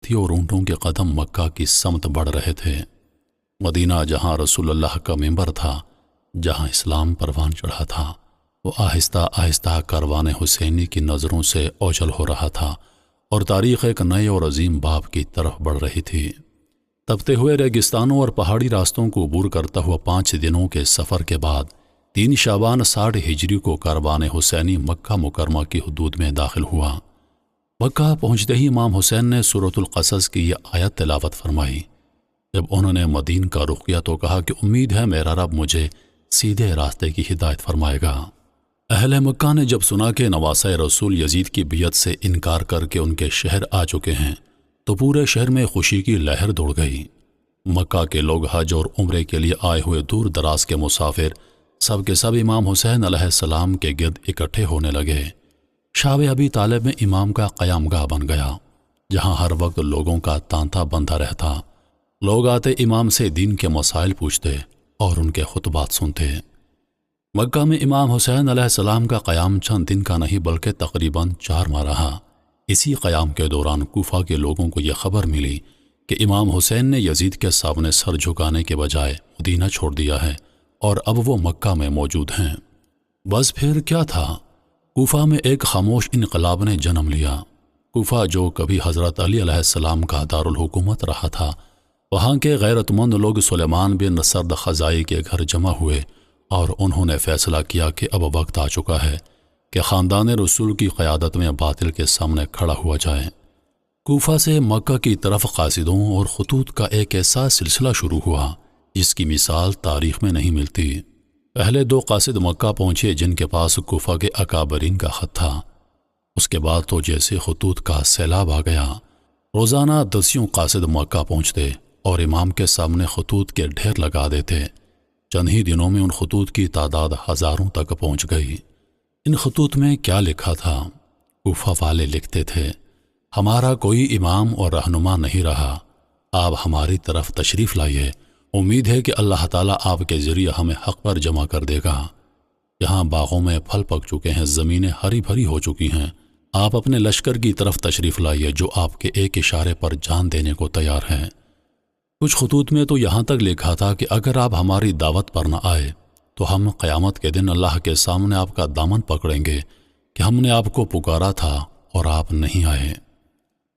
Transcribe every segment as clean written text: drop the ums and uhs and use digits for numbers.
تھی اور اونٹوں کے قدم مکہ کی سمت بڑھ رہے تھے۔ مدینہ جہاں رسول اللہ کا منبر تھا، جہاں اسلام پروان چڑھا تھا، وہ آہستہ آہستہ کاروان حسینی کی نظروں سے اوجھل ہو رہا تھا اور تاریخ ایک نئے اور عظیم باب کی طرف بڑھ رہی تھی۔ تپتے ہوئے ریگستانوں اور پہاڑی راستوں کو عبور کرتا ہوا 5 دنوں کے سفر کے بعد 3 شعبان 60 ہجری کو کاروان حسینی مکہ مکرمہ کی حدود میں داخل ہوا۔ مکہ پہنچتے ہی امام حسین نے سورۃ القصص کی یہ آیت تلاوت فرمائی۔ جب انہوں نے مدین کا رخ کیا تو کہا کہ امید ہے میرا رب مجھے سیدھے راستے کی ہدایت فرمائے گا۔ اہل مکہ نے جب سنا کہ نواسہ رسول یزید کی بیعت سے انکار کر کے ان کے شہر آ چکے ہیں تو پورے شہر میں خوشی کی لہر دوڑ گئی۔ مکہ کے لوگ حج اور عمرے کے لیے آئے ہوئے دور دراز کے مسافر سب کے سب امام حسین علیہ السلام کے گرد اکٹھے ہونے لگے۔ شاب ابی طالب میں امام کا قیام گاہ بن گیا، جہاں ہر وقت لوگوں کا تانتا بندھا رہتا۔ لوگ آتے امام سے دین کے مسائل پوچھتے اور ان کے خطبات سنتے۔ مکہ میں امام حسین علیہ السلام کا قیام چند دن کا نہیں بلکہ تقریباً 4 ماہ رہا۔ اسی قیام کے دوران کوفہ کے لوگوں کو یہ خبر ملی کہ امام حسین نے یزید کے سامنے سر جھکانے کے بجائے مدینہ چھوڑ دیا ہے اور اب وہ مکہ میں موجود ہیں۔ بس پھر کیا تھا؟ کوفہ میں ایک خاموش انقلاب نے جنم لیا۔ کوفہ جو کبھی حضرت علی علیہ السلام کا دارالحکومت رہا تھا، وہاں کے غیرت مند لوگ سلیمان بن سرد خزائی کے گھر جمع ہوئے اور انہوں نے فیصلہ کیا کہ اب وقت آ چکا ہے کہ خاندان رسول کی قیادت میں باطل کے سامنے کھڑا ہوا جائے۔ کوفہ سے مکہ کی طرف قاصدوں اور خطوط کا ایک ایسا سلسلہ شروع ہوا جس کی مثال تاریخ میں نہیں ملتی۔ پہلے 2 قاصد مکہ پہنچے جن کے پاس کوفہ کے اکابرین کا خط تھا۔ اس کے بعد تو جیسے خطوط کا سیلاب آ گیا۔ روزانہ 10 قاصد مکہ پہنچتے اور امام کے سامنے خطوط کے ڈھیر لگا دیتے۔ چند ہی دنوں میں ان خطوط کی تعداد ہزاروں تک پہنچ گئی۔ ان خطوط میں کیا لکھا تھا؟ کوفہ والے لکھتے تھے، ہمارا کوئی امام اور رہنما نہیں رہا، آپ ہماری طرف تشریف لائیے، امید ہے کہ اللہ تعالیٰ آپ کے ذریعے ہمیں حق پر جمع کر دے گا۔ یہاں باغوں میں پھل پک چکے ہیں، زمینیں ہری بھری ہو چکی ہیں، آپ اپنے لشکر کی طرف تشریف لائیے جو آپ کے ایک اشارے پر جان دینے کو تیار ہیں۔ کچھ خطوط میں تو یہاں تک لکھا تھا کہ اگر آپ ہماری دعوت پر نہ آئے تو ہم قیامت کے دن اللہ کے سامنے آپ کا دامن پکڑیں گے کہ ہم نے آپ کو پکارا تھا اور آپ نہیں آئے۔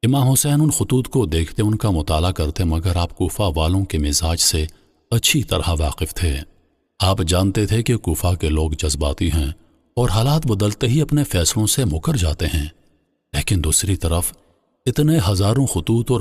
امام حسین ان خطوط کو دیکھتے، ان کا مطالعہ کرتے، مگر آپ کوفہ والوں کے مزاج سے اچھی طرح واقف تھے۔ آپ جانتے تھے کہ کوفہ کے لوگ جذباتی ہیں اور حالات بدلتے ہی اپنے فیصلوں سے مکر جاتے ہیں، لیکن دوسری طرف اتنے ہزاروں خطوط اور